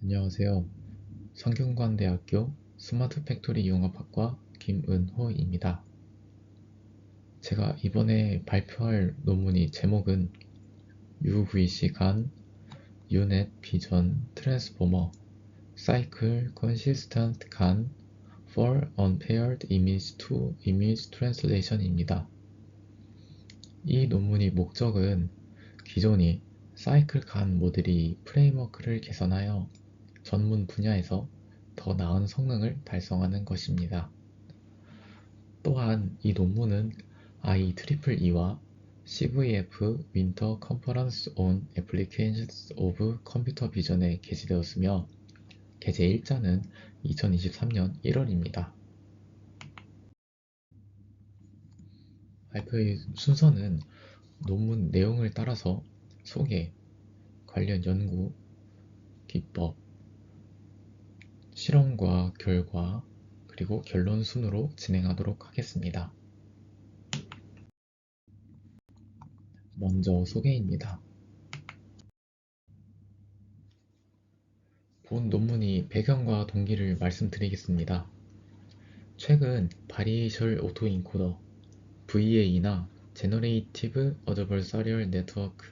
안녕하세요. 성균관대학교 스마트 팩토리 융합학과 김은호입니다. 제가 이번에 발표할 논문이 제목은 UVC 간 UNet 비전 트랜스포머 Cycle Consistent GAN for Unpaired Image to Image Translation입니다. 이 논문의 목적은 기존의 사이클 간 모델이 프레임워크를 개선하여 전문 분야에서 더 나은 성능을 달성하는 것입니다. 또한 이 논문은 IEEE와 CVF Winter Conference on Applications of Computer Vision에 게재되었으며 게재 일자는 2023년 1월입니다. 발표의 순서는 논문 내용을 따라서 소개, 관련 연구, 기법, 실험과 결과, 그리고 결론 순으로 진행하도록 하겠습니다. 먼저 소개입니다. 본 논문의 배경과 동기를 말씀드리겠습니다. 최근 바리에이션 오토인코더 VA나 제너레이티브 어드버서리얼 네트워크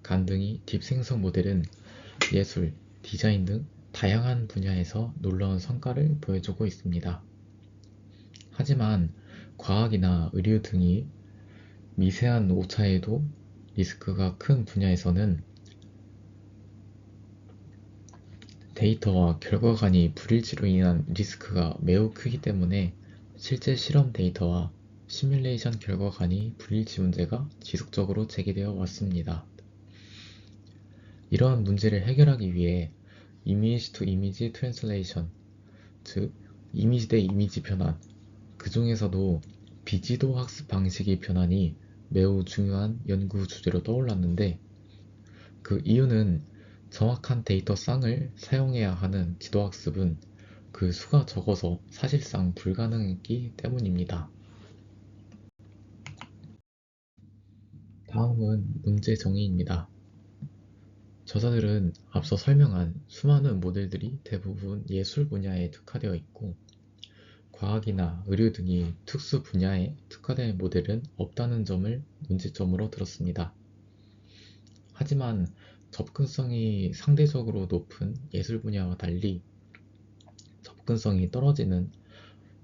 간 등의 딥 생성 모델은 예술, 디자인 등 다양한 분야에서 놀라운 성과를 보여주고 있습니다. 하지만 과학이나 의료 등의 미세한 오차에도 리스크가 큰 분야에서는 데이터와 결과 간의 불일치로 인한 리스크가 매우 크기 때문에 실제 실험 데이터와 시뮬레이션 결과 간의 불일치 문제가 지속적으로 제기되어 왔습니다. 이러한 문제를 해결하기 위해 이미지 투 이미지 트랜슬레이션, 즉 이미지 대 이미지 변환, 그 중에서도 비지도 학습 방식의 변환이 매우 중요한 연구 주제로 떠올랐는데, 그 이유는 정확한 데이터 쌍을 사용해야 하는 지도학습은 그 수가 적어서 사실상 불가능했기 때문입니다. 다음은 문제 정의입니다. 저자들은 앞서 설명한 수많은 모델들이 대부분 예술 분야에 특화되어 있고, 과학이나 의료 등의 특수 분야에 특화된 모델은 없다는 점을 문제점으로 들었습니다. 하지만 접근성이 상대적으로 높은 예술 분야와 달리 접근성이 떨어지는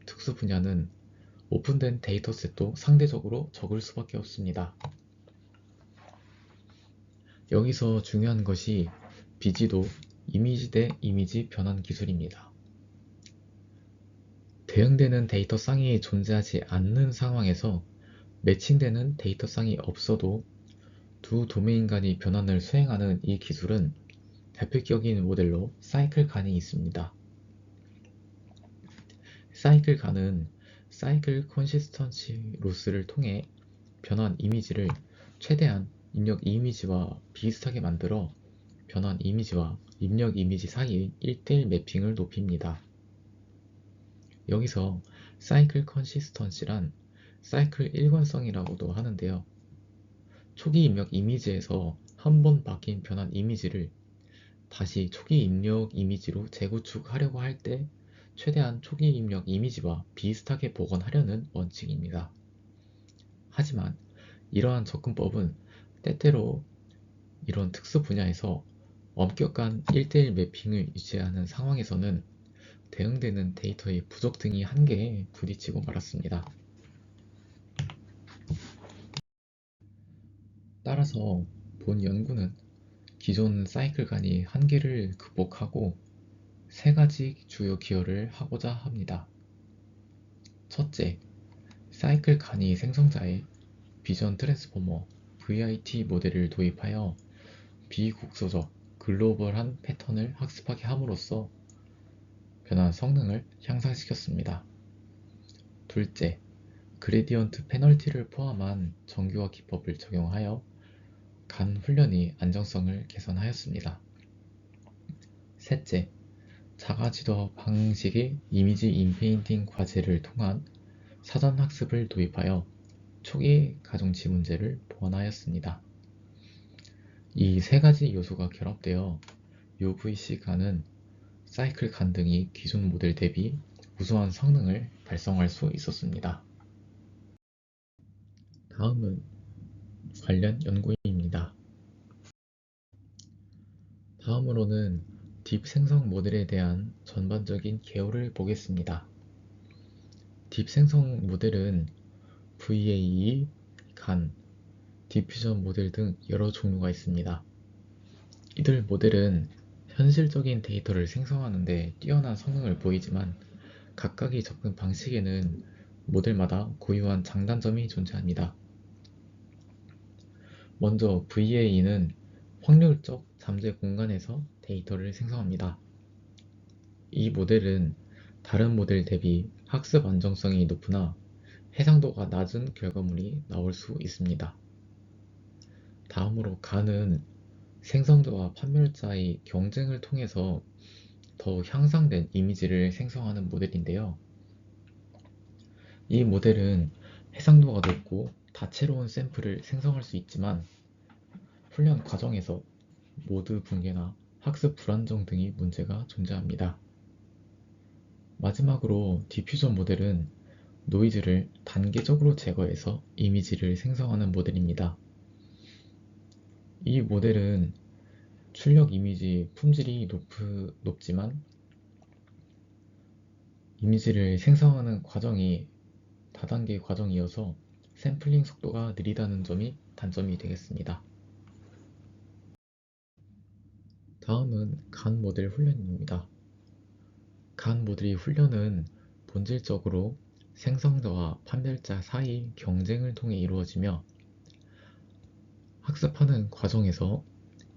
특수 분야는 오픈된 데이터셋도 상대적으로 적을 수밖에 없습니다. 여기서 중요한 것이 비지도 이미지 대 이미지 변환 기술입니다. 대응되는 데이터 쌍이 존재하지 않는 상황에서 매칭되는 데이터 쌍이 없어도 두 도메인 간의 변환을 수행하는 이 기술은 대표적인 모델로 사이클 간이 있습니다. 사이클 간은 사이클 컨시스턴시 로스를 통해 변환 이미지를 최대한 입력 이미지와 비슷하게 만들어 변환 이미지와 입력 이미지 사이의 1:1 매핑을 높입니다. 여기서 사이클 컨시스턴시란 사이클 일관성이라고도 하는데요. 초기 입력 이미지에서 한 번 바뀐 변환 이미지를 다시 초기 입력 이미지로 재구축하려고 할 때 최대한 초기 입력 이미지와 비슷하게 복원하려는 원칙입니다. 하지만 이러한 접근법은 때때로 이런 특수 분야에서 엄격한 1:1 매핑을 유지하는 상황에서는 대응되는 데이터의 부족 등의 한계에 부딪히고 말았습니다. 따라서 본 연구는 기존 사이클 간의 한계를 극복하고 세 가지 주요 기여를 하고자 합니다. 첫째, 사이클 간의 생성자에 비전 트랜스포머 VIT 모델을 도입하여 비국소적 글로벌한 패턴을 학습하게 함으로써 변환 성능을 향상시켰습니다. 둘째, 그레디언트 페널티를 포함한 정교화 기법을 적용하여 간 훈련의 안정성을 개선하였습니다. 셋째, 자가지도 방식의 이미지 인페인팅 과제를 통한 사전 학습을 도입하여 초기 가중치 문제를 보완하였습니다. 이 세 가지 요소가 결합되어 UVC 간은 사이클 간 등이 기존 모델 대비 우수한 성능을 달성할 수 있었습니다. 다음은 관련 연구입니다. 다음으로는 딥 생성 모델에 대한 전반적인 개요를 보겠습니다. 딥 생성 모델은 VAE, 간, 디퓨전 모델 등 여러 종류가 있습니다. 이들 모델은 현실적인 데이터를 생성하는 데 뛰어난 성능을 보이지만 각각의 접근 방식에는 모델마다 고유한 장단점이 존재합니다. 먼저 VAE는 확률적 잠재 공간에서 데이터를 생성합니다. 이 모델은 다른 모델 대비 학습 안정성이 높으나 해상도가 낮은 결과물이 나올 수 있습니다. 다음으로 간은 생성자와 판별자의 경쟁을 통해서 더 향상된 이미지를 생성하는 모델인데요. 이 모델은 해상도가 높고 다채로운 샘플을 생성할 수 있지만 훈련 과정에서 모드 붕괴나 학습 불안정 등의 문제가 존재합니다. 마지막으로 디퓨전 모델은 노이즈를 단계적으로 제거해서 이미지를 생성하는 모델입니다. 이 모델은 출력 이미지 품질이 높지만 이미지를 생성하는 과정이 다단계 과정이어서 샘플링 속도가 느리다는 점이 단점이 되겠습니다. 다음은 간 모델 훈련입니다. 간 모델의 훈련은 본질적으로 생성자와 판별자 사이 경쟁을 통해 이루어지며 학습하는 과정에서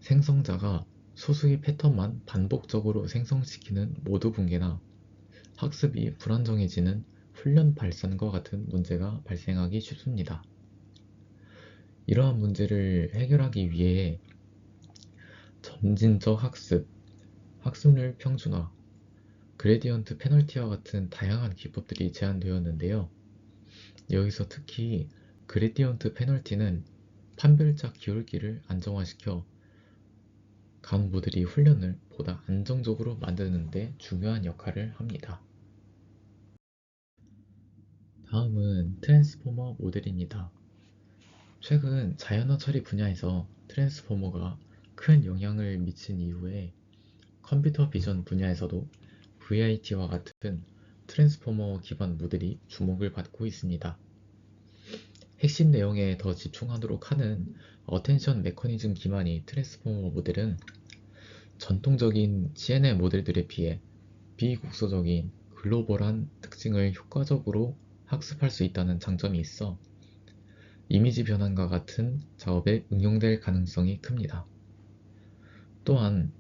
생성자가 소수의 패턴만 반복적으로 생성시키는 모드 붕괴나 학습이 불안정해지는 훈련 발산과 같은 문제가 발생하기 쉽습니다. 이러한 문제를 해결하기 위해 점진적 학습, 학습률 평준화, 그레디언트 페널티와 같은 다양한 기법들이 제안되었는데요. 여기서 특히 그레디언트 페널티는 판별자 기울기를 안정화시켜 간 모델이 훈련을 보다 안정적으로 만드는 데 중요한 역할을 합니다. 다음은 트랜스포머 모델입니다. 최근 자연어 처리 분야에서 트랜스포머가 큰 영향을 미친 이후에 컴퓨터 비전 분야에서도 VIT와 같은 트랜스포머 기반 모델이 주목을 받고 있습니다. 핵심 내용에 더 집중하도록 하는 어텐션 메커니즘 기반의 트랜스포머 모델은 전통적인 CNN 모델들에 비해 비국소적인 글로벌한 특징을 효과적으로 학습할 수 있다는 장점이 있어 이미지 변환과 같은 작업에 응용될 가능성이 큽니다. 또한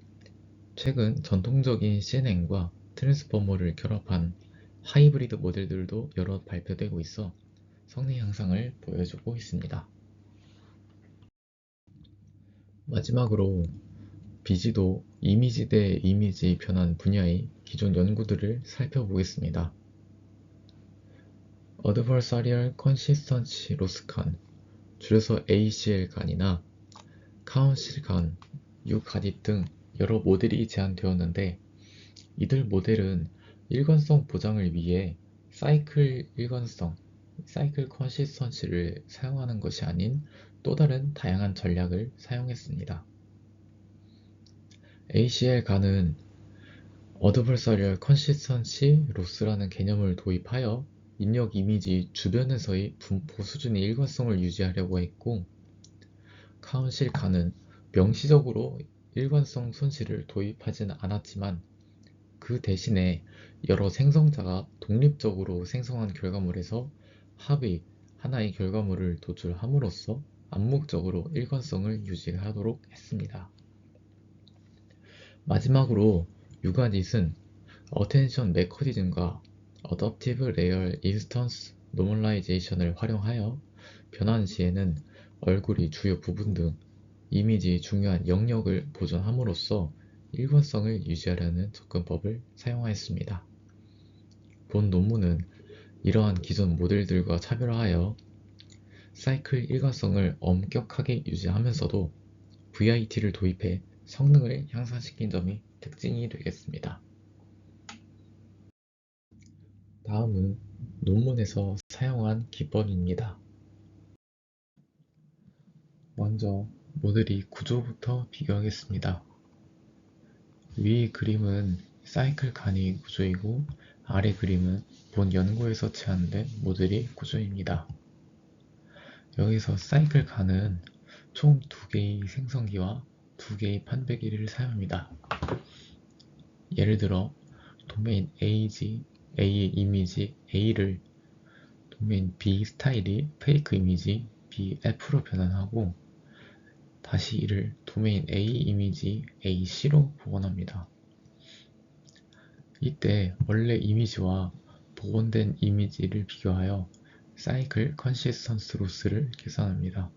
최근 전통적인 CNN과 트랜스포머를 결합한 하이브리드 모델들도 여러 발표되고 있어 성능 향상을 보여주고 있습니다. 마지막으로 비지도 이미지 대 이미지 변환 분야의 기존 연구들을 살펴보겠습니다. Adversarial Consistency Loss 간, 줄여서 ACL 간이나 카운실 간, 유가딧 등 여러 모델이 제안되었는데 이들 모델은 일관성 보장을 위해 사이클 일관성, 사이클 컨시스턴시를 사용하는 것이 아닌 또 다른 다양한 전략을 사용했습니다. ACL 간은 Adversarial Consistency Loss라는 개념을 도입하여 입력 이미지 주변에서의 분포 수준의 일관성을 유지하려고 했고, 카운실 간은 명시적으로 일관성 손실을 도입하지는 않았지만 그 대신에 여러 생성자가 독립적으로 생성한 결과물에서 합의 하나의 결과물을 도출함으로써 암묵적으로 일관성을 유지하도록 했습니다. 마지막으로 유가딧은 어텐션 메커니즘과 어댑티브 레이어 인스턴스 노멀라이제이션을 활용하여 변환 시에는 얼굴이 주요 부분 등 이미지의 중요한 영역을 보존함으로써 일관성을 유지하려는 접근법을 사용하였습니다. 본 논문은 이러한 기존 모델들과 차별화하여 사이클 일관성을 엄격하게 유지하면서도 VIT를 도입해 성능을 향상시킨 점이 특징이 되겠습니다. 다음은 논문에서 사용한 기법입니다. 먼저 모듈이 구조부터 비교하겠습니다. 위 그림은 사이클 간이 구조이고 아래 그림은 본 연구에서 제안된 모듈이 구조입니다. 여기서 사이클 간은 총 2개의 생성기와 2개의 판별기를 사용합니다. 예를 들어 도메인 A 이미지 A를 도메인 B 스타일이 페이크 이미지 BF로 변환하고 다시 이를 도메인 A 이미지 AC로 복원합니다. 이때 원래 이미지와 복원된 이미지를 비교하여 사이클 컨시스턴스 로스를 계산합니다.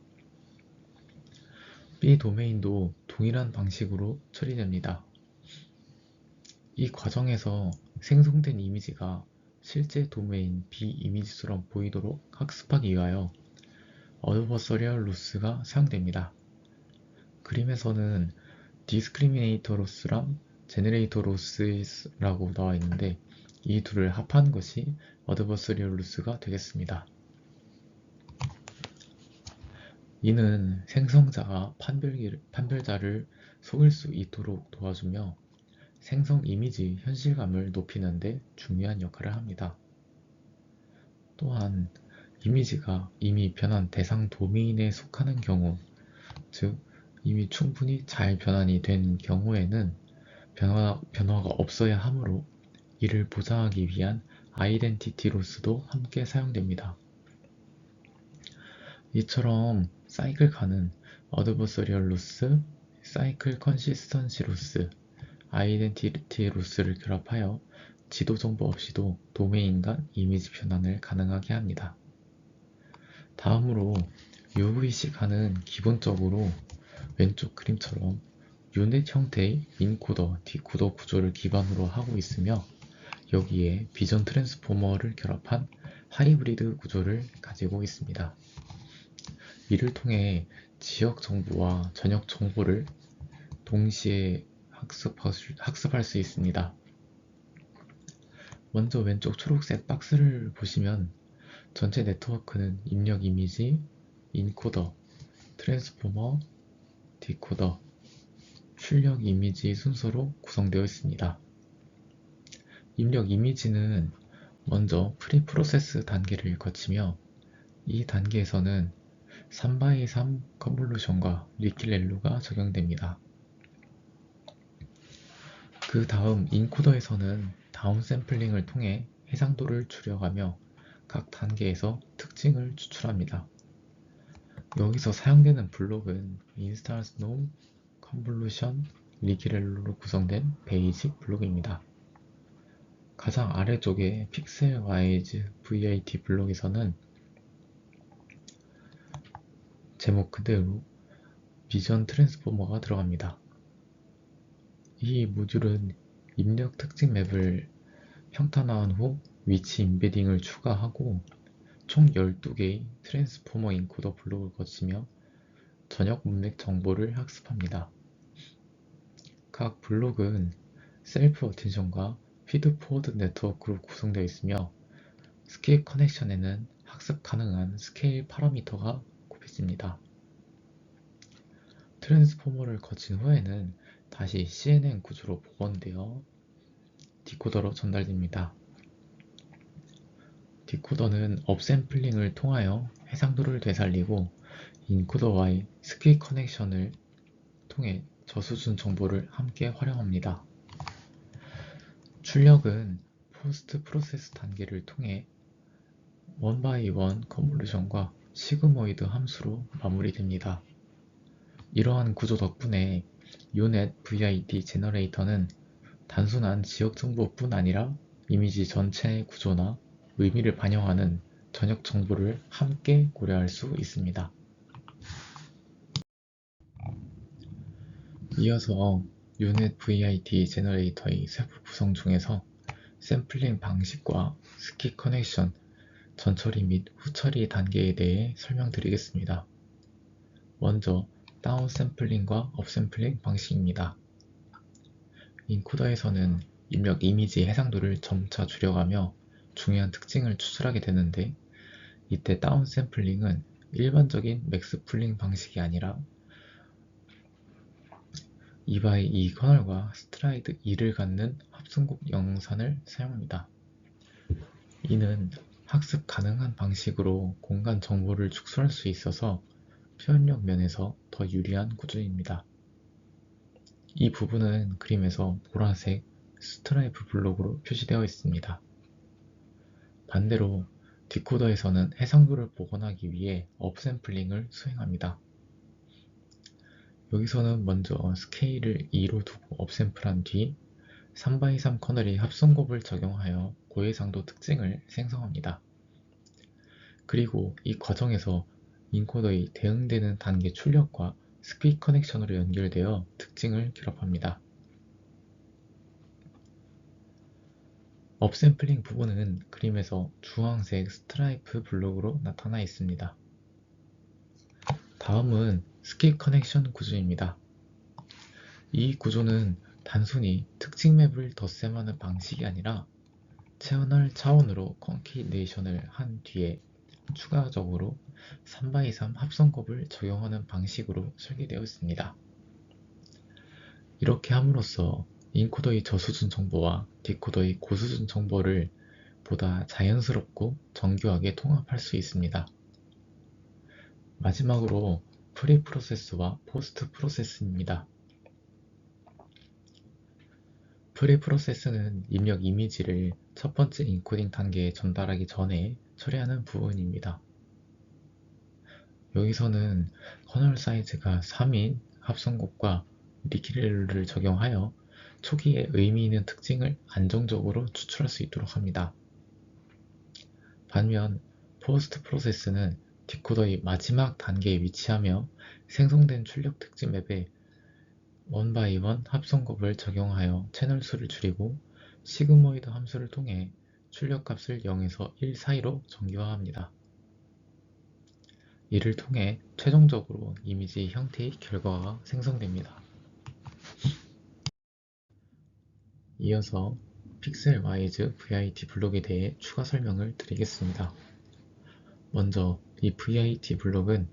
B 도메인도 동일한 방식으로 처리됩니다. 이 과정에서 생성된 이미지가 실제 도메인 B 이미지처럼 보이도록 학습하기 위하여 어드버서리얼 로스가 사용됩니다. 그림에서는 디스크리미네이터 로스랑 제너레이터 로스라고 나와 있는데 이 둘을 합한 것이 어드버서리얼 로스가 되겠습니다. 이는 생성자가 판별자를 속일 수 있도록 도와주며 생성 이미지 현실감을 높이는 데 중요한 역할을 합니다. 또한 이미지가 이미 변환 대상 도메인에 속하는 경우, 즉 이미 충분히 잘 변환이 된 경우에는 변화가 없어야 하므로 이를 보장하기 위한 아이덴티티 로스도 함께 사용됩니다. 이처럼 사이클 간은 어드버서리얼 로스, 사이클 컨시스턴시 로스, 아이덴티티 로스를 결합하여 지도 정보 없이도 도메인 간 이미지 변환을 가능하게 합니다. 다음으로 UVC 간은 기본적으로 왼쪽 그림처럼 유닛 형태의 인코더, 디코더 구조를 기반으로 하고 있으며 여기에 비전 트랜스포머를 결합한 하이브리드 구조를 가지고 있습니다. 이를 통해 지역 정보와 전역 정보를 동시에 학습할 수 있습니다. 먼저 왼쪽 초록색 박스를 보시면 전체 네트워크는 입력 이미지, 인코더, 트랜스포머, 디코더, 출력 이미지 순서로 구성되어 있습니다. 입력 이미지는 먼저 프리프로세스 단계를 거치며 이 단계에서는 3x3 컨볼루션과 리킬렐로가 적용됩니다. 그 다음 인코더에서는 다운샘플링을 통해 해상도를 줄여가며 각 단계에서 특징을 추출합니다. 여기서 사용되는 블록은 인스턴스 놈, 컨볼루션, 리킬렐로로 구성된 베이직 블록입니다. 가장 아래쪽에 픽셀 와이즈 VIT 블록에서는 제목 그대로 비전 트랜스포머가 들어갑니다. 이 모듈은 입력 특징 맵을 평탄화한 후 위치 임베딩을 추가하고 총 12개의 트랜스포머 인코더 블록을 거치며 전역 문맥 정보를 학습합니다. 각 블록은 셀프 어텐션과 피드포워드 네트워크로 구성되어 있으며 스케일 커넥션에는 학습 가능한 스케일 파라미터가 곱해집니다. 트랜스포머를 거친 후에는 다시 CNN 구조로 복원되어 디코더로 전달됩니다. 디코더는 업샘플링을 통하여 해상도를 되살리고 인코더와의 스케일 커넥션을 통해 저수준 정보를 함께 활용합니다. 출력은 포스트 프로세스 단계를 통해 원바이1 컨볼루션과 시그모이드 함수로 마무리됩니다. 이러한 구조 덕분에 UNet VID 제너레이터는 단순한 지역 정보뿐 아니라 이미지 전체의 구조나 의미를 반영하는 전역 정보를 함께 고려할 수 있습니다. 이어서 UNet VID 제너레이터의 세부 구성 중에서 샘플링 방식과 스키 커넥션, 전처리 및 후처리 단계에 대해 설명드리겠습니다. 먼저 다운 샘플링과 업 샘플링 방식입니다. 인코더에서는 입력 이미지 해상도를 점차 줄여가며 중요한 특징을 추출하게 되는데, 이때 다운샘플링은 일반적인 맥스풀링 방식이 아니라 2x2 커널과 스트라이드 2를 갖는 합성곡 영산을 사용합니다. 이는 학습 가능한 방식으로 공간 정보를 축소할 수 있어서 표현력 면에서 더 유리한 구조입니다. 이 부분은 그림에서 보라색 스트라이프 블록으로 표시되어 있습니다. 반대로 디코더에서는 해상도를 복원하기 위해 업샘플링을 수행합니다. 여기서는 먼저 스케일을 2로 두고 업샘플한 뒤 3x3 커널이 합성곱을 적용하여 고해상도 특징을 생성합니다. 그리고 이 과정에서 인코더의 대응되는 단계 출력과 스퀴 커넥션으로 연결되어 특징을 기록합니다. 업샘플링 부분은 그림에서 주황색 스트라이프 블록으로 나타나 있습니다. 다음은 스퀴 커넥션 구조입니다. 이 구조는 단순히 특징 맵을 덧셈하는 방식이 아니라 채널 차원으로 컨케이네이션을 한 뒤에 추가적으로 3x3 합성곱을 적용하는 방식으로 설계되어 있습니다. 이렇게 함으로써 인코더의 저수준 정보와 디코더의 고수준 정보를 보다 자연스럽고 정교하게 통합할 수 있습니다. 마지막으로 프리 프로세스와 포스트 프로세스입니다. 프리 프로세스는 입력 이미지를 첫 번째 인코딩 단계에 전달하기 전에 처리하는 부분입니다. 여기서는 커널 사이즈가 3인 합성곱과 리키렐을 적용하여 초기에 의미 있는 특징을 안정적으로 추출할 수 있도록 합니다. 반면 포스트 프로세스는 디코더의 마지막 단계에 위치하며 생성된 출력 특징 맵에 1x1 합성곱을 적용하여 채널 수를 줄이고 시그모이드 함수를 통해 출력값을 0에서 1 사이로 정교화합니다. 이를 통해 최종적으로 이미지 형태의 결과가 생성됩니다. 이어서 픽셀와이즈 VIT 블록에 대해 추가 설명을 드리겠습니다. 먼저 이 VIT 블록은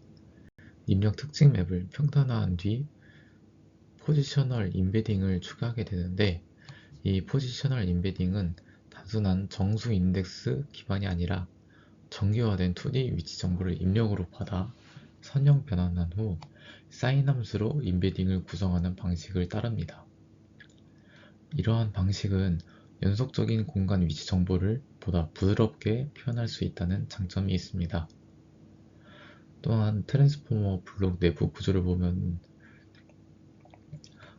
입력 특징 맵을 평단화한 뒤 포지셔널 인베딩을 추가하게 되는데, 이 포지셔널 인베딩은 단순한 정수 인덱스 기반이 아니라 정교화된 2D 위치 정보를 입력으로 받아 선형 변환한 후 사인 함수로 인베딩을 구성하는 방식을 따릅니다. 이러한 방식은 연속적인 공간 위치 정보를 보다 부드럽게 표현할 수 있다는 장점이 있습니다. 또한 트랜스포머 블록 내부 구조를 보면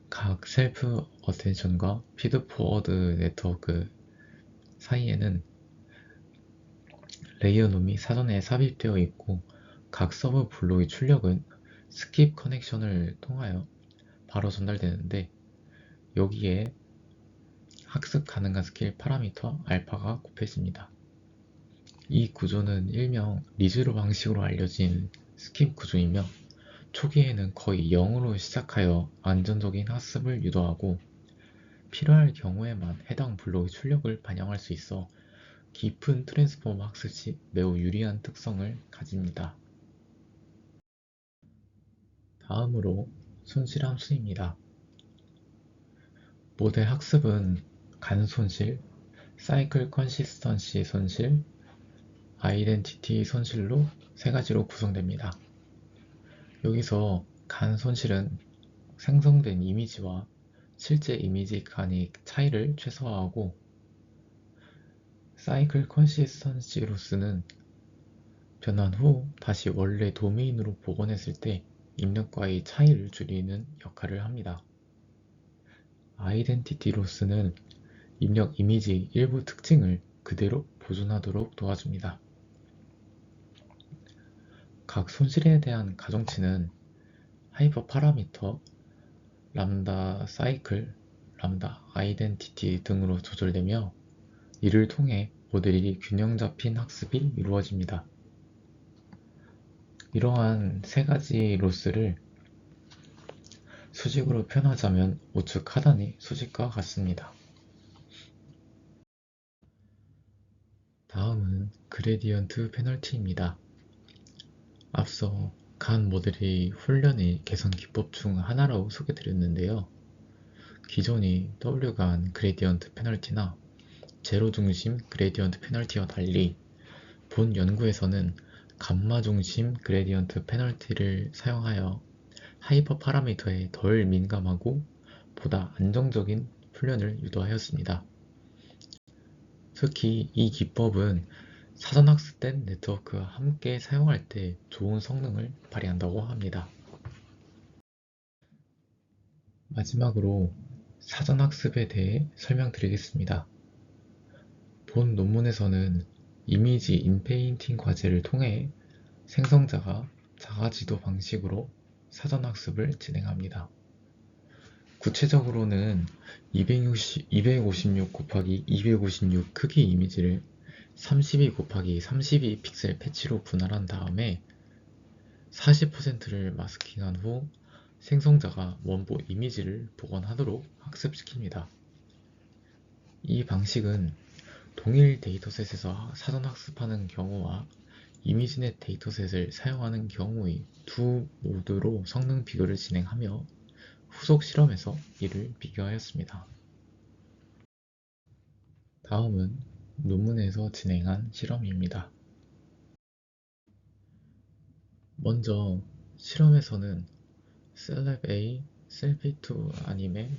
각 셀프 어텐션과 피드 포워드 네트워크 사이에는 레이어 놈이 사전에 삽입되어 있고, 각 서버 블록의 출력은 스킵 커넥션을 통하여 바로 전달되는데, 여기에 학습 가능한 스케일 파라미터 알파가 곱해집니다. 이 구조는 일명 리즈로 방식으로 알려진 스킵 구조이며, 초기에는 거의 0으로 시작하여 안정적인 학습을 유도하고 필요할 경우에만 해당 블록의 출력을 반영할 수 있어 깊은 트랜스포머 학습 시 매우 유리한 특성을 가집니다. 다음으로 손실 함수입니다. 모델 학습은 간 손실, 사이클 컨시스턴시 손실, 아이덴티티 손실로 세 가지로 구성됩니다. 여기서 간 손실은 생성된 이미지와 실제 이미지 간의 차이를 최소화하고, 사이클 컨시스턴시 로스는 변환 후 다시 원래 도메인으로 복원했을 때 입력과의 차이를 줄이는 역할을 합니다. 아이덴티티 로스는 입력 이미지 일부 특징을 그대로 보존하도록 도와줍니다. 각 손실에 대한 가정치는 하이퍼 파라미터, 람다 사이클, 람다 아이덴티티 등으로 조절되며, 이를 통해 모델이 균형 잡힌 학습이 이루어집니다. 이러한 세 가지 로스를 수직으로 표현하자면 우측 하단이 수직과 같습니다. 다음은 그레디언트 페널티입니다. 앞서 간 모델이 훈련의 개선 기법 중 하나라고 소개드렸는데요. 기존의 W간 그레디언트 페널티나 제로 중심 그레디언트 페널티와 달리 본 연구에서는 감마 중심 그레디언트 페널티를 사용하여 하이퍼 파라미터에 덜 민감하고 보다 안정적인 훈련을 유도하였습니다. 특히 이 기법은 사전 학습된 네트워크와 함께 사용할 때 좋은 성능을 발휘한다고 합니다. 마지막으로 사전 학습에 대해 설명드리겠습니다. 본 논문에서는 이미지 인페인팅 과제를 통해 생성자가 자가지도 방식으로 사전 학습을 진행합니다. 구체적으로는 256 곱하기 256 크기 이미지를 32 곱하기 32 픽셀 패치로 분할한 다음에 40%를 마스킹한 후 생성자가 원본 이미지를 복원하도록 학습시킵니다. 이 방식은 동일 데이터셋에서 사전 학습하는 경우와 이미지넷 데이터셋을 사용하는 경우의 두 모드로 성능 비교를 진행하며 후속 실험에서 이를 비교하였습니다. 다음은 논문에서 진행한 실험입니다. 먼저 실험에서는 셀럽A, 셀피2 아님의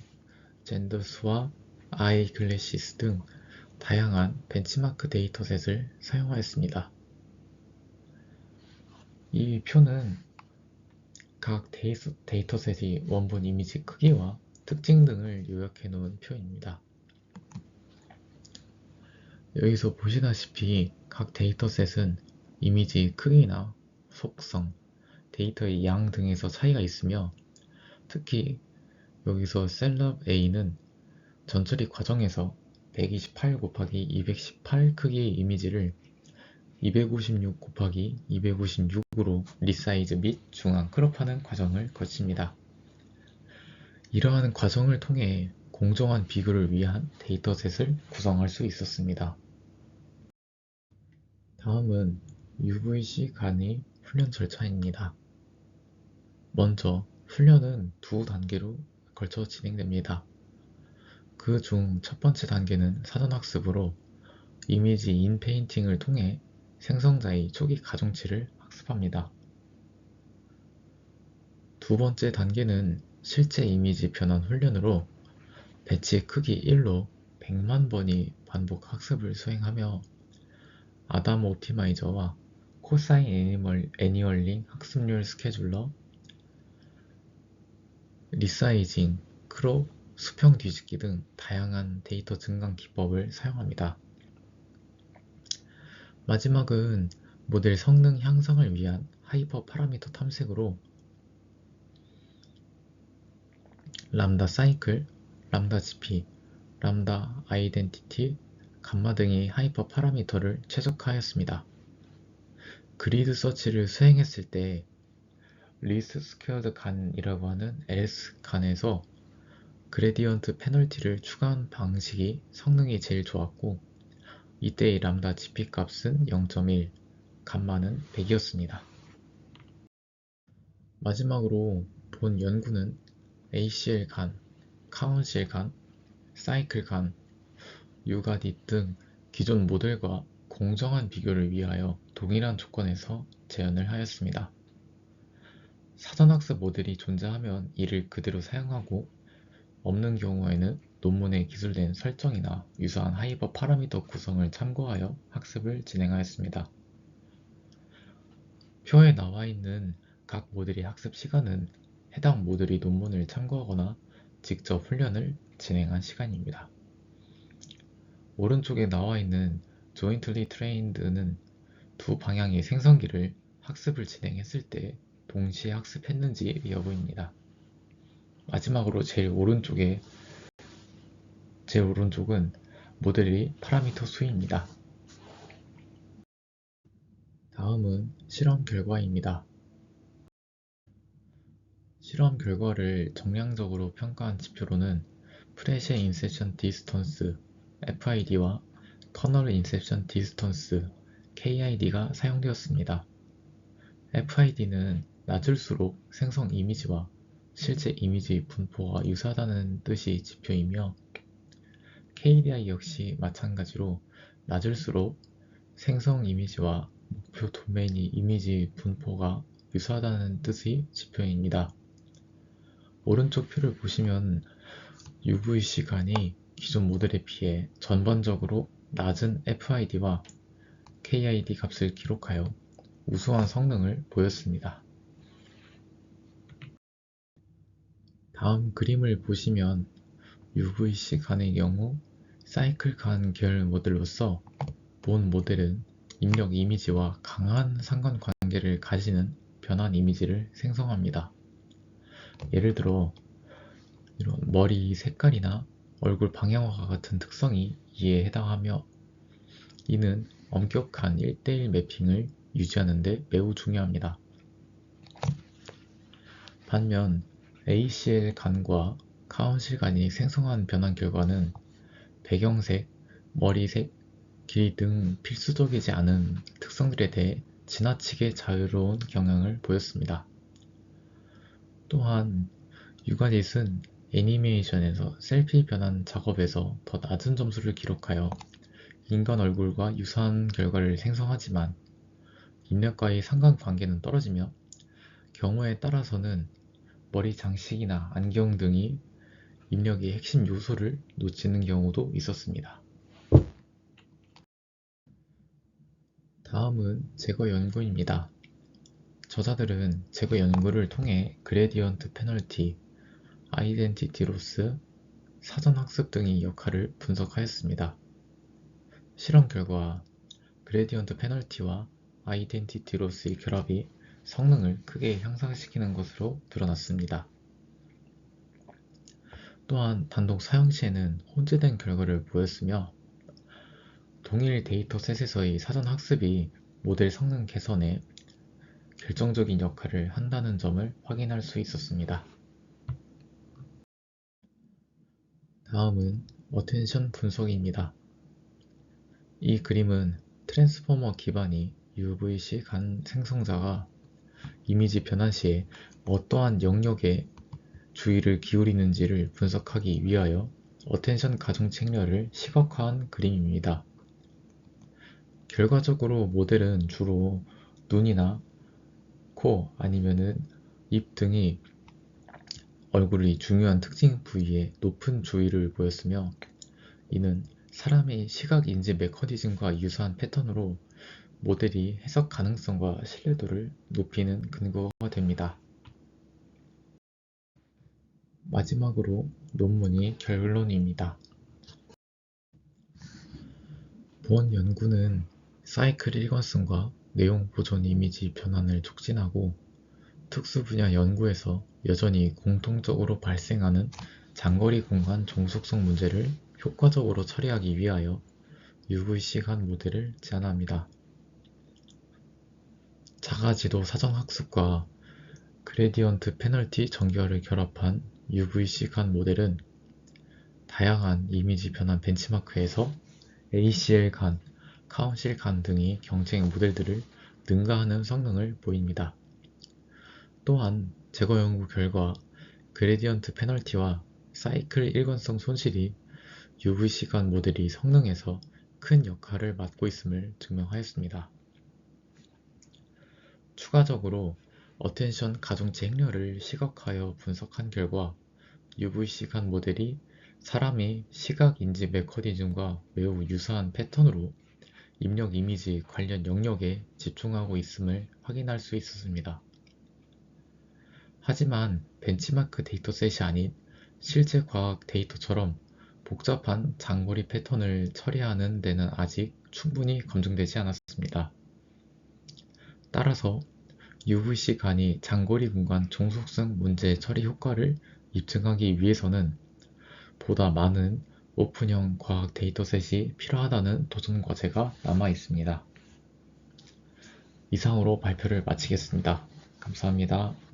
젠더스와 아이글래시스 등 다양한 벤치마크 데이터셋을 사용하였습니다. 이 표는 각 데이터셋의 원본 이미지 크기와 특징 등을 요약해 놓은 표입니다. 여기서 보시다시피 각 데이터셋은 이미지 크기나 속성, 데이터의 양 등에서 차이가 있으며 특히 여기서 셀럽 A는 전처리 과정에서 128 곱하기 218 크기의 이미지를 256 곱하기 256으로 리사이즈 및 중앙 크롭하는 과정을 거칩니다. 이러한 과정을 통해 공정한 비교를 위한 데이터셋을 구성할 수 있었습니다. 다음은 UVC 간의 훈련 절차입니다. 먼저 훈련은 두 단계로 걸쳐 진행됩니다. 그 중 첫 번째 단계는 사전학습으로 이미지 인페인팅을 통해 생성자의 초기 가중치를 학습합니다. 두 번째 단계는 실제 이미지 변환 훈련으로 배치 크기 1로 100만 번의 반복 학습을 수행하며 아담 옵티마이저와 코사인 애니얼링 학습률 스케줄러, 리사이징, 크롭, 수평 뒤집기 등 다양한 데이터 증강 기법을 사용합니다. 마지막은 모델 성능 향상을 위한 하이퍼 파라미터 탐색으로 람다 사이클, 람다 GP, 람다 아이덴티티, 감마 등의 하이퍼 파라미터를 최적화하였습니다. 그리드 서치를 수행했을 때 리스트 스퀘어드 간이라고 하는 LS 간에서 그레디언트 페널티를 추가한 방식이 성능이 제일 좋았고 이때의 람다 GP 값은 0.1, 감마는 100이었습니다. 마지막으로 본 연구는 ACL 간, 카운실 간, 사이클 간, 유가딧 등 기존 모델과 공정한 비교를 위하여 동일한 조건에서 재현을 하였습니다. 사전학습 모델이 존재하면 이를 그대로 사용하고 없는 경우에는 논문에 기술된 설정이나 유사한 하이퍼 파라미터 구성을 참고하여 학습을 진행하였습니다. 표에 나와 있는 각 모델의 학습 시간은 해당 모델의 논문을 참고하거나 직접 훈련을 진행한 시간입니다. 오른쪽에 나와 있는 jointly trained는 두 방향의 생성기를 학습을 진행했을 때 동시에 학습했는지 여부입니다. 마지막으로 제일 오른쪽은 모델의 파라미터 수입니다. 다음은 실험 결과입니다. 실험 결과를 정량적으로 평가한 지표로는 프레셔 인셉션 디스턴스 FID와 터널 인셉션 디스턴스 KID가 사용되었습니다. FID는 낮을수록 생성 이미지와 실제 이미지 분포가 유사하다는 뜻의 지표이며 KDI 역시 마찬가지로 낮을수록 생성 이미지와 목표 도메인의 이미지 분포가 유사하다는 뜻의 지표입니다. 오른쪽 표를 보시면 UV 시간이 기존 모델에 비해 전반적으로 낮은 FID와 KID 값을 기록하여 우수한 성능을 보였습니다. 다음 그림을 보시면 UVC 간의 경우 사이클 간 계열 모델로서 본 모델은 입력 이미지와 강한 상관관계를 가지는 변환 이미지를 생성합니다. 예를 들어 이런 머리 색깔이나 얼굴 방향화와 같은 특성이 이에 해당하며 이는 엄격한 1:1 매핑을 유지하는 데 매우 중요합니다. 반면 ACL 간과 카운실 간이 생성한 변환 결과는 배경색, 머리색, 길이 등 필수적이지 않은 특성들에 대해 지나치게 자유로운 경향을 보였습니다. 또한 유가짓은 애니메이션에서 셀피 변환 작업에서 더 낮은 점수를 기록하여 인간 얼굴과 유사한 결과를 생성하지만 입력과의 상관관계는 떨어지며 경우에 따라서는 머리 장식이나 안경 등이 입력의 핵심 요소를 놓치는 경우도 있었습니다. 다음은 제거 연구입니다. 저자들은 제거 연구를 통해 그레디언트 페널티, 아이덴티티 로스, 사전 학습 등의 역할을 분석하였습니다. 실험 결과 그레디언트 페널티와 아이덴티티 로스의 결합이 성능을 크게 향상시키는 것으로 드러났습니다. 또한 단독 사용 시에는 혼재된 결과를 보였으며 동일 데이터셋에서의 사전 학습이 모델 성능 개선에 결정적인 역할을 한다는 점을 확인할 수 있었습니다. 다음은 어텐션 분석입니다. 이 그림은 트랜스포머 기반의 UVC 간 생성자가 이미지 변환 시에 어떠한 영역에 주의를 기울이는지를 분석하기 위하여 어텐션 가중 책렬을 시각화한 그림입니다. 결과적으로 모델은 주로 눈이나 코 아니면은 입 등의 얼굴의 중요한 특징 부위에 높은 주의를 보였으며 이는 사람의 시각 인지 메커니즘과 유사한 패턴으로 모델이 해석 가능성과 신뢰도를 높이는 근거가 됩니다. 마지막으로 논문의 결론입니다. 본 연구는 사이클 일관성과 내용 보존 이미지 변환을 촉진하고 특수 분야 연구에서 여전히 공통적으로 발생하는 장거리 공간 종속성 문제를 효과적으로 처리하기 위하여 UVC 간 모델을 제안합니다. 자가지도 사전학습과 그레디언트 페널티 정교화를 결합한 UVC 간 모델은 다양한 이미지 변환 벤치마크에서 ACL 간, 카운실 간 등의 경쟁 모델들을 능가하는 성능을 보입니다. 또한 제거 연구 결과 그레디언트 페널티와 사이클 일관성 손실이 UVC 간 모델이 성능에서 큰 역할을 맡고 있음을 증명하였습니다. 추가적으로 어텐션 가중치 행렬을 시각화하여 분석한 결과 UVC 간 모델이 사람의 시각 인지 메커니즘과 매우 유사한 패턴으로 입력 이미지 관련 영역에 집중하고 있음을 확인할 수 있었습니다. 하지만 벤치마크 데이터셋이 아닌 실제 과학 데이터처럼 복잡한 장거리 패턴을 처리하는 데는 아직 충분히 검증되지 않았습니다. 따라서 UVC 간이 장거리 공간 종속성 문제 처리 효과를 입증하기 위해서는 보다 많은 오픈형 과학 데이터셋이 필요하다는 도전 과제가 남아 있습니다. 이상으로 발표를 마치겠습니다. 감사합니다.